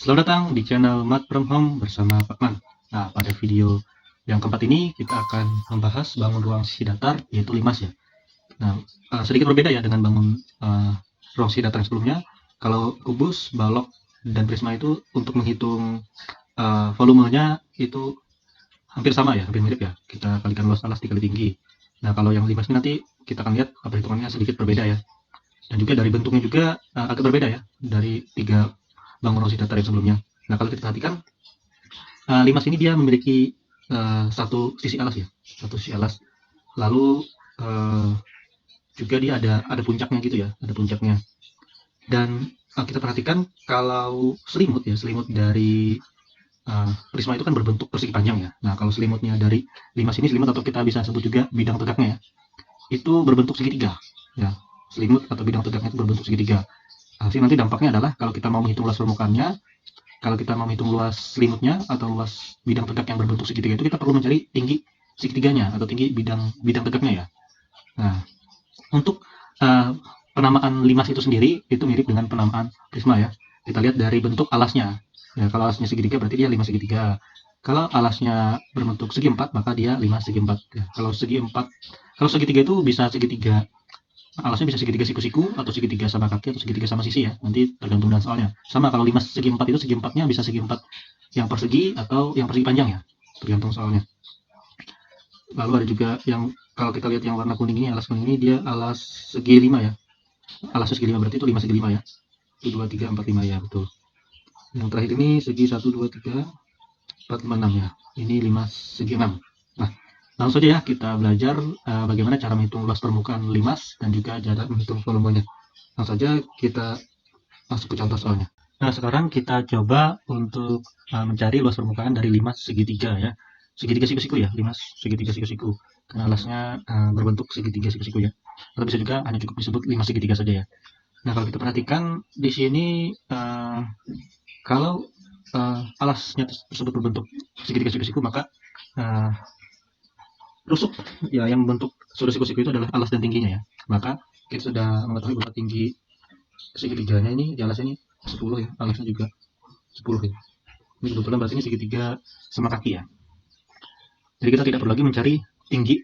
Selamat datang di channel Math from Home bersama Pak Man. Nah, pada video yang keempat ini kita akan membahas bangun ruang sisi datar, yaitu limas ya. Nah, sedikit berbeda ya dengan bangun ruang sisi datar yang sebelumnya. Kalau kubus, balok, dan prisma itu untuk menghitung volumenya itu hampir sama ya, hampir mirip ya. Kita kalikan luas alas dikali tinggi. Nah, kalau yang limas ini nanti kita akan lihat perhitungannya sedikit berbeda ya. Dan juga dari bentuknya juga agak berbeda ya dari tiga bangun ruang sisi datar yang sebelumnya. Nah, kalau kita perhatikan limas ini dia memiliki satu sisi alas ya, satu sisi alas. Lalu juga dia ada puncaknya gitu ya, ada puncaknya. Dan kita perhatikan kalau selimut ya, selimut dari prisma itu kan berbentuk persegi panjang ya. Nah, kalau selimutnya dari limas ini, selimut atau kita bisa sebut juga bidang tegaknya ya, itu berbentuk segitiga ya. Selimut atau bidang tegaknya itu berbentuk segitiga. Hasil nanti dampaknya adalah kalau kita mau menghitung luas permukaannya, kalau kita mau menghitung luas selimutnya atau luas bidang tegak yang berbentuk segitiga itu kita perlu mencari tinggi segitiganya atau tinggi bidang tegaknya ya. Nah, untuk penamaan limas itu sendiri itu mirip dengan penamaan prisma ya. Kita lihat dari bentuk alasnya. Ya, kalau alasnya segitiga berarti dia limas segitiga. Kalau alasnya berbentuk segi empat maka dia limas segi empat. Ya, kalau segi empat, kalau segitiga itu bisa segitiga alasnya bisa segitiga siku-siku atau segitiga sama kaki atau segitiga sama sisi ya, nanti tergantung dengan soalnya. Sama kalau limas segi empat itu segi empatnya bisa segi empat yang persegi atau yang persegi panjang ya, tergantung soalnya. Lalu ada juga yang kalau kita lihat yang warna kuning ini, alas kuning ini dia alas segi lima ya, alas segi lima berarti itu lima segi lima ya, itu 2, 3, 4, 5 ya, betul. Yang terakhir ini segi 1, 2, 3, 4, 5, 6 ya, ini 5 segi 6. Nah, langsung saja ya kita belajar bagaimana cara menghitung luas permukaan limas dan juga cara menghitung volumenya. Langsung saja kita masuk ke contoh soalnya. Nah, sekarang kita coba untuk mencari luas permukaan dari limas segitiga ya. Segitiga siku-siku ya, limas segitiga siku-siku. Karena alasnya berbentuk segitiga siku-siku ya. Atau bisa juga hanya cukup disebut limas segitiga saja ya. Nah, kalau kita perhatikan di sini kalau alasnya tersebut berbentuk segitiga siku-siku, maka rusuk ya yang bentuk sudah siku-siku itu adalah alas dan tingginya ya. Maka kita sudah mengetahui bahwa tinggi segitiganya ini di alas ini 10 ya, alasnya juga 10 ya. Ini kebetulan berarti ini segitiga sama kaki ya. Jadi kita tidak perlu lagi mencari tinggi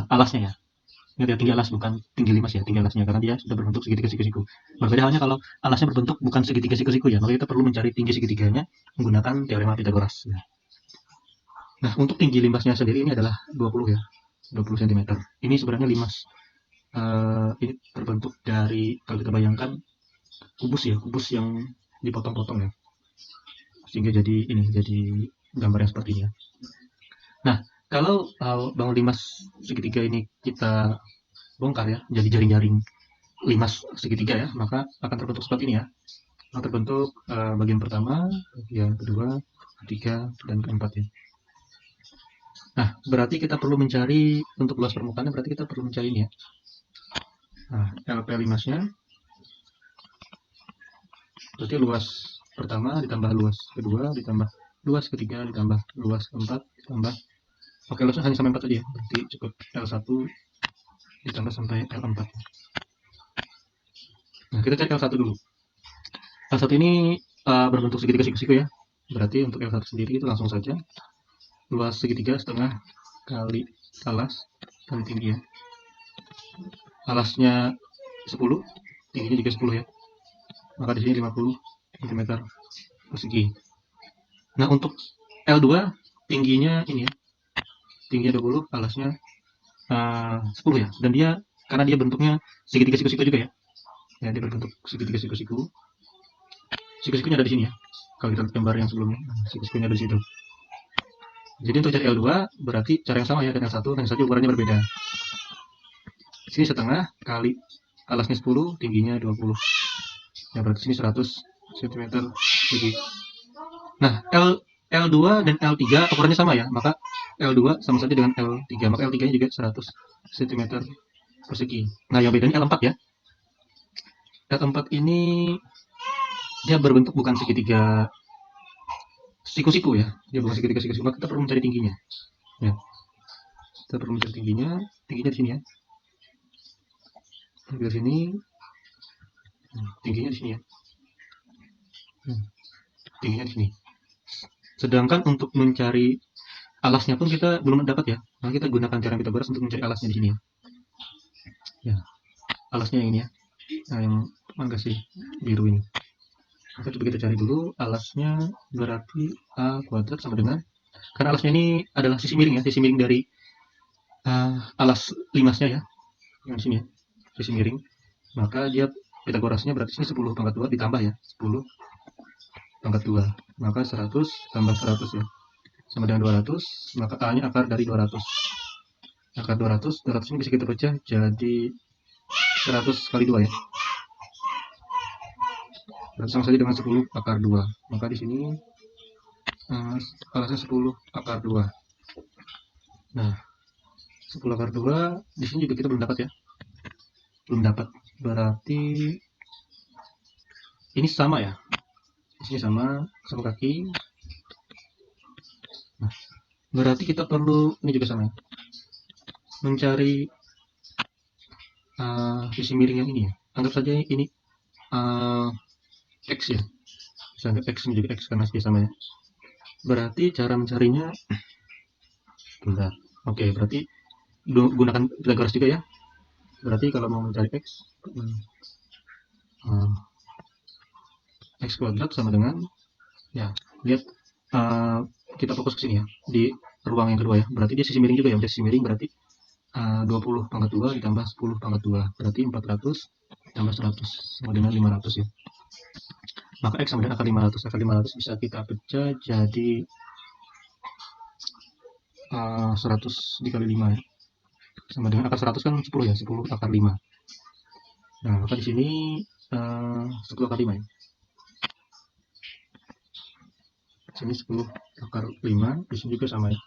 alasnya ya. Ingat ya, tinggi alas bukan tinggi limas ya, tinggi alasnya karena dia sudah berbentuk segitiga siku-siku. Berbeda halnya kalau alasnya berbentuk bukan segitiga siku-siku ya, maka kita perlu mencari tinggi segitiganya menggunakan teorema Pythagoras. Nah, untuk tinggi limasnya sendiri ini adalah 20 ya, 20 cm. Ini sebenarnya limas ini terbentuk dari, kalau kita bayangkan kubus ya, kubus yang dipotong-potong ya, sehingga jadi ini, jadi gambar yang seperti ini ya. Nah, kalau bangun limas segitiga ini kita bongkar ya, jadi jaring-jaring limas segitiga ya, maka akan terbentuk seperti ini ya. Akan terbentuk bagian pertama, bagian kedua, ketiga, dan keempat ya. Nah, berarti kita perlu mencari untuk luas permukaannya, berarti kita perlu mencari ini ya. Nah, LP limasnya, berarti luas pertama ditambah luas kedua, ditambah luas ketiga, ditambah luas keempat, ditambah, oke, luasnya hanya sampai 4 saja ya, berarti cukup L1 ditambah sampai L4. Nah, kita cari L1 dulu. L1 ini berbentuk segitiga siku-siku ya. Berarti untuk L1 sendiri itu langsung saja luas segitiga setengah kali alas kali tinggi ya. Alasnya 10, tingginya juga 10 ya. Maka di sini 50 cm persegi. Nah, untuk L2 tingginya ini ya. Tingginya 20, alasnya 10 ya. Dan dia karena dia bentuknya segitiga siku-siku juga ya. Ya, dia berbentuk segitiga siku-siku. Siku-sikunya ada di sini ya. Kalau kita lihat gambar yang sebelumnya, siku-sikunya ada di situ. Jadi untuk cari L2 berarti cara yang sama ya dengan L1, hanya saja ukurannya berbeda. Di sini setengah kali alasnya 10, tingginya 20. Ya berarti sini 100 cm persegi. Nah, L2 dan L3 ukurannya sama ya, maka L2 sama saja dengan L3, maka L3-nya juga 100 cm persegi. Nah, yang bedanya L4 ya. L4 ini dia berbentuk bukan segitiga siku-siku ya, dia bukan segitiga siku-siku, maka kita perlu mencari tingginya. Ya, kita perlu mencari tingginya di sini ya. Di sini tingginya di sini ya. tingginya di sini. Sedangkan untuk mencari alasnya pun kita belum dapat ya. Nah, kita gunakan teorem Pythagoras untuk mencari alasnya di sini ya. Ya, alasnya yang ini ya. Nah, yang agak sih biru ini. Maka coba kita cari dulu alasnya, berarti A kuadrat sama dengan, karena alasnya ini adalah sisi miring ya, sisi miring dari alas limasnya ya, yang sini ya, sisi miring. Maka dia Pythagorasnya berarti sini 10 pangkat 2 ditambah ya, 10 pangkat 2. Maka 100 tambah 100 ya, sama dengan 200, maka A-nya akar dari 200. Akar 200, 200 ini bisa kita pecah jadi 100 kali 2 ya. Berarti sama saja dengan 10 akar 2. Maka di sini alasnya 10 akar 2. Nah, 10 akar 2 di sini juga kita belum dapat ya. Belum dapat. Berarti ini sama ya. Di sini sama kaki. Nah, berarti kita perlu ini juga sama ya. Mencari sisi miring yang ini ya. Anggap saja ini X ya. Bisa anggap X menjadi X karena dia sama ya. Berarti cara mencarinya bentar. Oke, berarti gunakan Pythagoras juga ya. Berarti kalau mau mencari X, X kuadrat sama dengan, ya, lihat kita fokus ke sini ya, di ruang yang kedua ya. Berarti dia sisi miring juga ya. Sisi miring berarti 20 pangkat 2 ditambah 10 pangkat 2. Berarti 400 tambah 100 sama dengan 500 ya. Maka X sama dengan akar 500. Akar 500 bisa kita pecah jadi 100 dikali 5 ya. Sama dengan akar 100 kan 10 ya, 10 akar 5. Nah, maka di sini 10 akar 5 ya. Di sini 10 akar 5, di sini juga sama ya.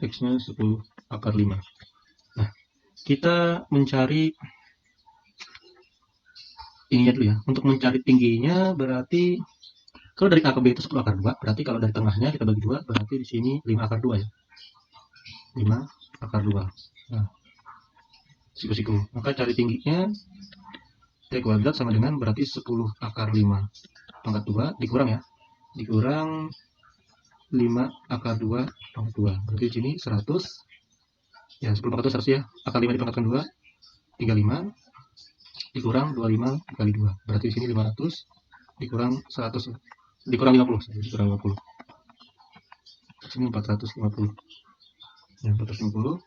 X-nya 10 akar 5. Nah, kita mencari ininya dulu ya. Untuk mencari tingginya berarti kalau dari A ke B itu 10 akar 2, berarti kalau dari tengahnya kita bagi 2, berarti di sini 5 akar 2 ya. 5 akar 2. Nah, siku-siku. Maka cari tingginya T kuadrat sama dengan berarti 10 akar 5 pangkat 2 dikurang ya. Dikurang 5 akar 2 pangkat 2. Berarti di sini 100. Ya, 10 pangkat 2 100 ya. Akar 5 dipangkatkan 2, 35. Dikurang 25 kali 2. Berarti di sini 500 dikurang 100 ya. Dikurang 50. Dikurang 50. Di sini 450. Ya, 450.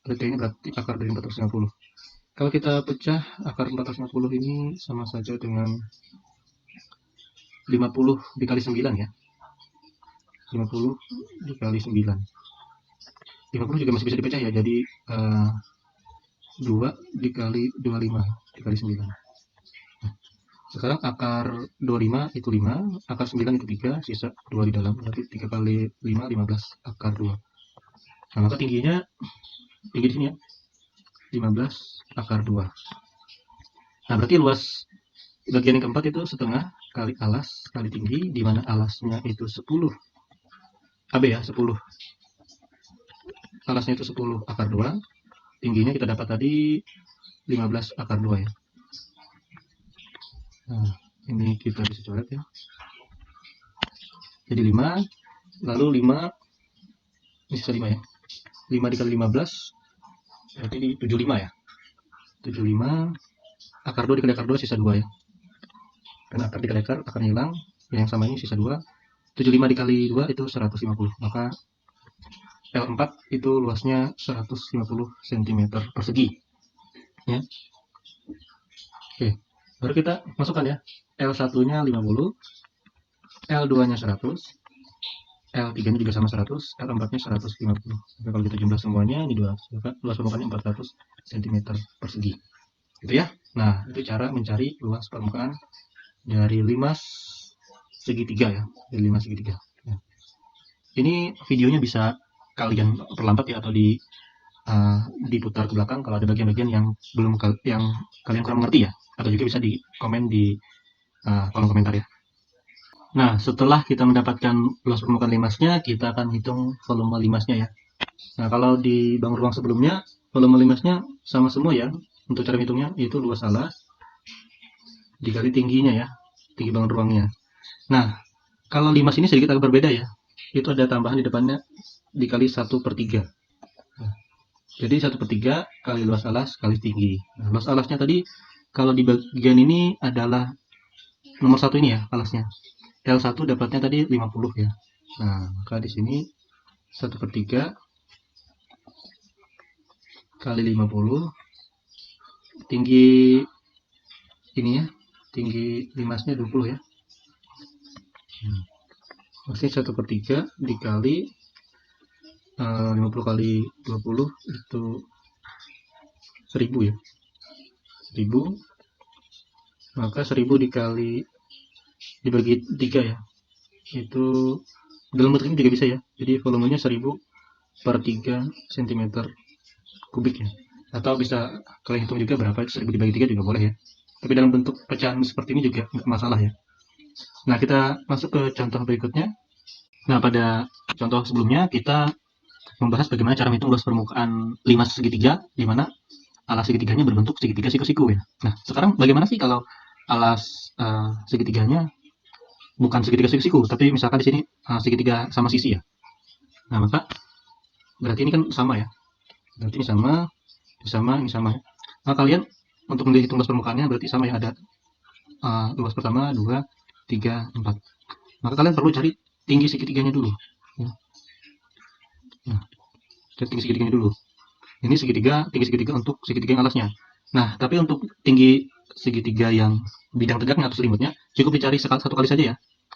Berarti ini berarti akar dari 450. Kalau kita pecah akar 450 ini sama saja dengan 50 dikali 9 ya. 50 dikali 9. 50 juga masih bisa dipecah ya, jadi 2 dikali 25 dikali 9. Nah, sekarang akar 25 itu 5, akar 9 itu 3, sisa 2 di dalam, berarti 3 kali 5, 15 akar 2. Nah, maka tinggi di sini ya, 15 akar 2. Nah, berarti luas bagian yang keempat itu setengah kali alas kali tinggi, di mana alasnya itu 10 AB ya, 10. Alasnya itu 10 akar 2, tingginya kita dapat tadi 15 akar 2 ya. Nah, ini kita bisa coret ya. Jadi 5, lalu 5, ini sisa 5 ya. 5 dikali 15, berarti ini 75 ya. 75, akar 2 dikali akar 2 sisa 2 ya. Karena akar dikali akar akan hilang, yang sama ini sisa 2. 75 dikali 2 itu 150, maka L4 itu luasnya 150 cm persegi ya. Oke, baru kita masukkan ya. L1 nya 50, L2 nya 100, L3 nya juga sama 100, L4 nya 150. Maka kalau kita jumlah semuanya ini 200, maka luas permukaannya 400 cm persegi gitu ya. Nah, itu cara mencari luas permukaan dari limas segitiga ya, dari limas segitiga ya. Ini videonya bisa kalian perlambat ya, atau diputar ke belakang kalau ada bagian-bagian yang kalian kurang mengerti ya, atau juga bisa di komen di kolom komentar ya. Nah, setelah kita mendapatkan luas permukaan limasnya, kita akan hitung volume limasnya ya. Nah, kalau di bangun ruang sebelumnya, volume limasnya sama semua ya. Untuk cara hitungnya yaitu luas alas dikali tingginya ya, tinggi bangun ruangnya. Nah, Kalau limas ini sedikit agak berbeda ya. Itu ada tambahan di depannya dikali 1/3. Nah, jadi 1/3 kali luas alas kali tinggi. Nah, luas alasnya tadi kalau di bagian ini adalah nomor 1 ini ya alasnya. L1 dapatnya tadi 50 ya. Nah, maka di sini 1/3 kali 50, tinggi ini ya, tinggi limasnya 20 ya. Maksudnya 1/3 dikali 50 kali 20 itu 1000 ya. 1000, maka 1000 dikali dibagi 3 ya. Itu dalam bentuk ini juga bisa ya. Jadi volumenya 1000/3 cm kubik ya. Atau bisa kalian hitung juga berapa itu 1000 dibagi 3 juga boleh ya. Tapi dalam bentuk pecahan seperti ini juga nggak masalah ya. Nah, kita masuk ke contoh berikutnya. Nah, pada contoh sebelumnya kita membahas bagaimana cara menghitung luas permukaan limas segitiga, di mana alas segitiganya berbentuk segitiga siku-siku ya. Nah, sekarang bagaimana sih kalau alas segitiganya bukan segitiga siku-siku, tapi misalkan di sini segitiga sama sisi ya. Nah, maka berarti ini kan sama ya. Berarti ini sama, ini sama ya. Nah, kalian untuk menghitung luas permukaannya berarti sama ya, ada luas pertama, 2, 3, 4. Maka kalian perlu cari tinggi segitiganya dulu. Ya. Nah, cari tinggi segitiganya dulu. Ini tinggi segitiga untuk segitiga yang alasnya. Nah, tapi untuk tinggi segitiga yang bidang tegaknya atau selimutnya cukup dicari satu kali saja ya.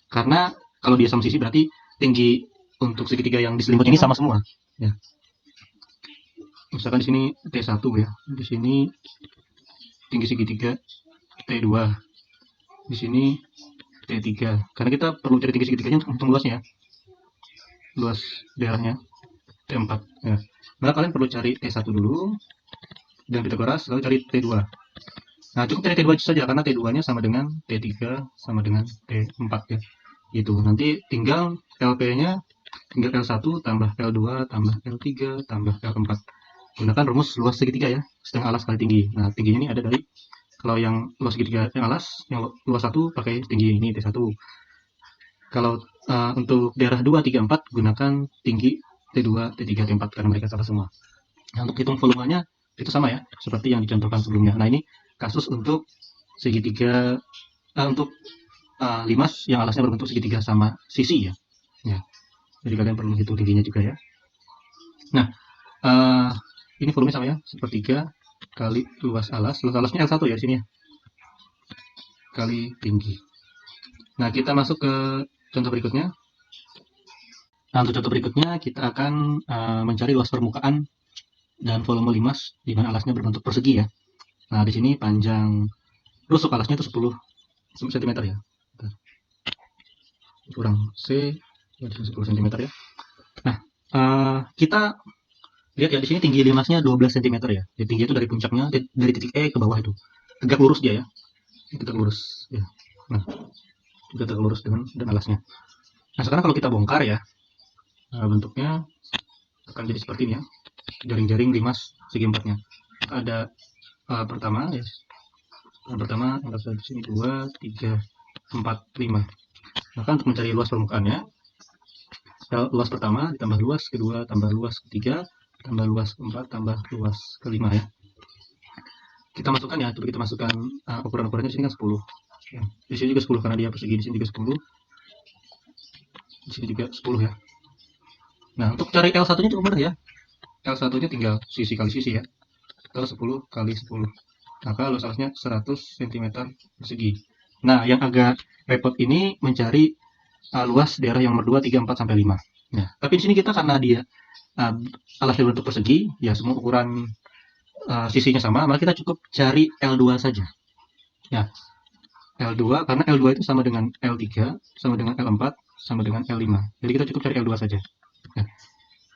Karena kalau dia sama sisi berarti tinggi untuk segitiga yang di selimut ini sama semua. Ya. Misalkan di sini T1 ya. Di sini tinggi segitiga T2. Di sini T3. Karena kita perlu cari tinggi segitiganya untuk luasnya. Luas daerahnya T4 ya. Maka kalian perlu cari T1 dulu dan Pitagoras, lalu cari T2. Nah, cukup cari T2 saja karena T2-nya sama dengan T3 sama dengan T4 ya. Itu. Nanti tinggal LP-nya tinggal L1 tambah L2 tambah L3 tambah L4. Gunakan rumus luas segitiga ya, setengah alas kali tinggi. Nah, tingginya ini ada dari, kalau yang luas segitiga yang alas, yang luas 1 pakai tinggi ini T1. Kalau untuk daerah 2, 3, 4 gunakan tinggi T2, T3, T4 karena mereka sama semua. Nah, untuk hitung volumenya itu sama ya, seperti yang dicontohkan sebelumnya. Nah, ini kasus untuk segitiga, untuk limas yang alasnya berbentuk segitiga sama sisi ya. Ya. Jadi kalian perlu hitung tingginya juga ya. Nah, ini volumenya sama ya, 1/3 kali luas alas. Luas alasnya L1 ya di sini ya. Kali tinggi. Nah, kita masuk ke contoh berikutnya. Nah, untuk contoh berikutnya kita akan mencari luas permukaan dan volume limas di mana alasnya berbentuk persegi ya. Nah, di sini panjang rusuk alasnya itu 10 cm ya. Kurang C, ya 10 cm ya. Nah, kita lihat ya di sini tinggi limasnya 12 cm ya. Jadi tinggi itu dari puncaknya, dari titik E ke bawah itu. Tegak lurus dia ya. Tegak lurus ya. Nah, juga tegak lurus dengan alasnya. Nah, sekarang kalau kita bongkar ya, bentuknya akan jadi seperti ini ya. Jaring-jaring limas segi empatnya. Ada pertama ya. Pertama, anggap saja di sini 2, 3, 4, 5. Maka untuk mencari luas permukaannya, luas pertama ditambah luas kedua tambah luas ketiga tambah luas keempat tambah luas kelima ya. Kita masukkan ya, coba kita masukkan ukuran-ukurannya. Di sini kan 10 ya. Di sini juga 10 karena dia persegi, di sini juga 10, di sini juga 10 ya. Nah, untuk cari L1 nya cukup mudah ya. L1 nya tinggal sisi kali sisi ya, atau 10 kali 10, maka luas alasnya 100 cm persegi. Nah, yang agak repot ini mencari luas daerah yang nomor 2, 3, 4, sampai 5. Nah, tapi di sini kita karena dia alasnya berbentuk persegi, ya semua ukuran sisinya sama, maka kita cukup cari L2 saja. Ya, L2 karena L2 itu sama dengan L3, sama dengan L4, sama dengan L5. Jadi kita cukup cari L2 saja. Ya.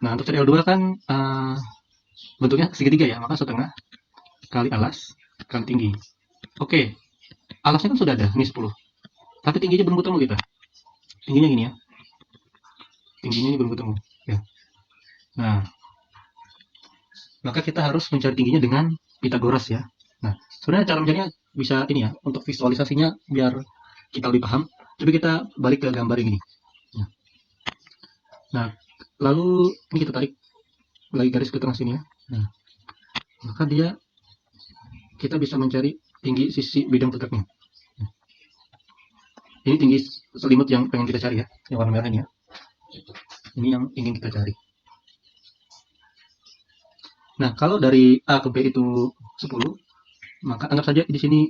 Nah, untuk cari L2 kan bentuknya segitiga ya, maka setengah kali alas kali tinggi. Oke, alasnya kan sudah ada, ini 10. Tapi tingginya belum ketemu kita. Tingginya gini ya. Tingginya ini belum ketemu. Ya. Nah, maka kita harus mencari tingginya dengan Pitagoras ya. Nah, sebenarnya cara mencarinya bisa ini ya, untuk visualisasinya biar kita lebih paham. Coba kita balik ke gambar yang ini. Nah, lalu ini kita tarik lagi garis ke tengah sini ya. Nah, maka kita bisa mencari tinggi sisi bidang tegaknya. Ini tinggi selimut yang pengen kita cari ya, yang warna merah ini ya. Ini yang ingin kita cari. Nah, kalau dari A ke B itu 10, maka anggap saja di sini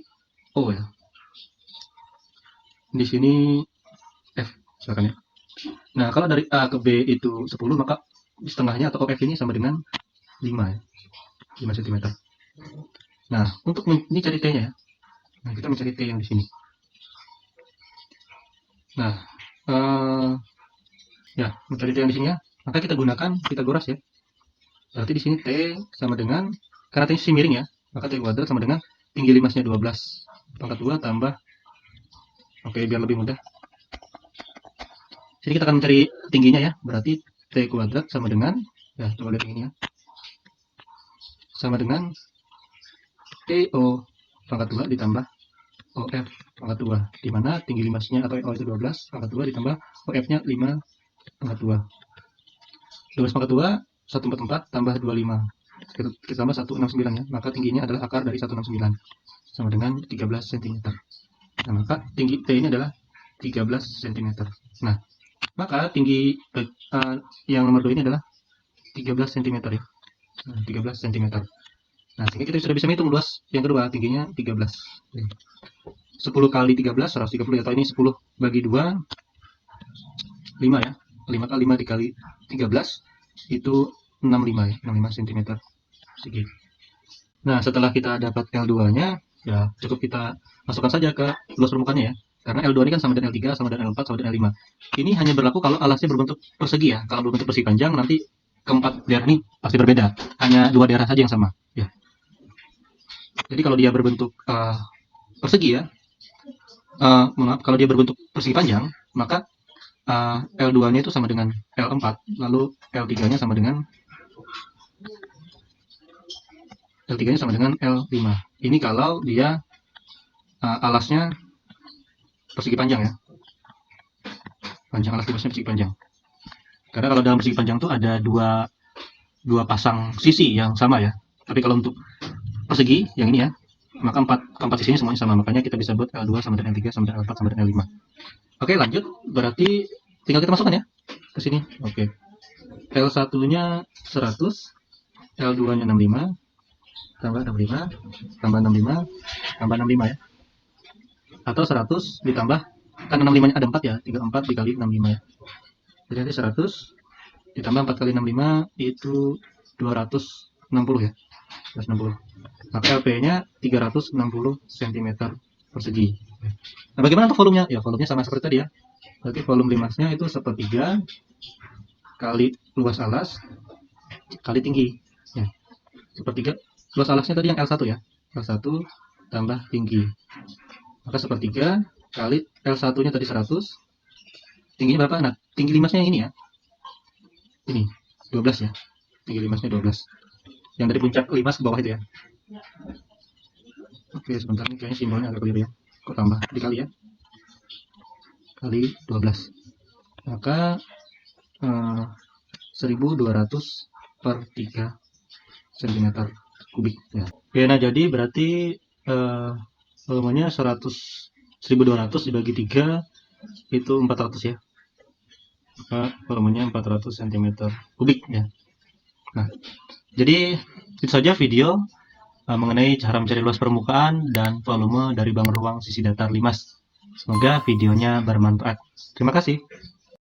O ya. Di sini F, misalkan ya. Nah, kalau dari A ke B itu 10, maka di setengahnya atau OF ini sama dengan 5 ya. 5 cm. Nah, untuk ini cari T-nya ya. Nah, kita mencari T yang di sini. Nah, ya, mencari T yang di sini ya, maka kita gunakan Pitagoras ya. Berarti di sini T sama dengan, karena T sisi miring ya, maka T kuadrat sama dengan tinggi limasnya 12 pangkat 2 tambah, oke biar lebih mudah. Jadi kita akan mencari tingginya ya, berarti T kuadrat sama dengan, ya coba lihat ini ya, sama dengan TO pangkat 2 ditambah OF pangkat 2, di mana tinggi limasnya atau O itu 12 pangkat 2 ditambah OF-nya 5 pangkat 2. 12 pangkat 2, 144 tambah 25. Kita tambah 169 ya, maka tingginya adalah akar dari 169 sama dengan 13 cm. Nah, maka tinggi T ini adalah 13 cm. Nah, maka tinggi yang nomor 2 ini adalah 13 cm ya. Nah, 13 cm. Nah, sehingga kita sudah bisa menghitung luas yang kedua, tingginya 13. 10 kali 13, 130 atau ini 10 bagi 2, 5 ya. 5 kali 5 dikali 13, itu 65 ya, 65 cm persegi. Nah, setelah kita dapat L2-nya, ya cukup kita masukkan saja ke luas permukaannya ya. Karena L2 ini kan sama dengan L3, sama dengan L4, sama dengan L5. Ini hanya berlaku kalau alasnya berbentuk persegi ya. Kalau berbentuk persegi panjang, nanti keempat daerah ini pasti berbeda. Hanya 2 daerah saja yang sama. Ya. Jadi kalau dia berbentuk persegi ya, maaf, kalau dia berbentuk persegi panjang, maka L2-nya itu sama dengan L4, lalu L3-nya sama dengan L5. Ini kalau dia alasnya persegi panjang ya. Panjang alas limasnya persegi panjang. Karena kalau dalam persegi panjang itu ada dua pasang sisi yang sama ya. Tapi kalau untuk persegi yang ini ya, maka keempat sisinya semuanya sama. Makanya kita bisa buat L2 sama dengan L3 sama dengan L4 sama dengan L5. Oke, lanjut. Berarti tinggal kita masukkan ya ke sini. Oke. L1-nya 100, L2-nya 65, tambah 65, tambah 65, tambah 65 ya. Atau 100 ditambah, kan 65-nya ada 4 ya, 34 dikali 65 ya. Jadi nanti 100 ditambah 4 kali 65 itu 260 ya. 260. Maka LP-nya 360 cm persegi. Nah, bagaimana untuk volumenya? Ya, volumenya sama seperti tadi ya. Berarti volume limasnya itu 1/3 kali luas alas kali tinggi. Ya. 1/3 luas alasnya tadi yang L1 ya. L1 tambah tinggi. Maka 1/3 kali L1-nya tadi 100. Tingginya berapa? Nah, tinggi limasnya yang ini ya. Ini 12 ya. Tinggi limasnya 12. Yang dari puncak limas ke bawah itu ya. Oke, sebentar nih kayaknya simbolnya agak keliru ya. Kok tambah dikali ya. Kali 12. Maka 1200 per 3 cm kubik ya. Oke, nah jadi berarti volumenya 1200 dibagi 3 itu 400 ya. Maka volumenya 400 cm kubik ya. Nah, jadi itu saja video mengenai cara mencari luas permukaan dan volume dari bangun ruang sisi datar limas. Semoga videonya bermanfaat. Terima kasih.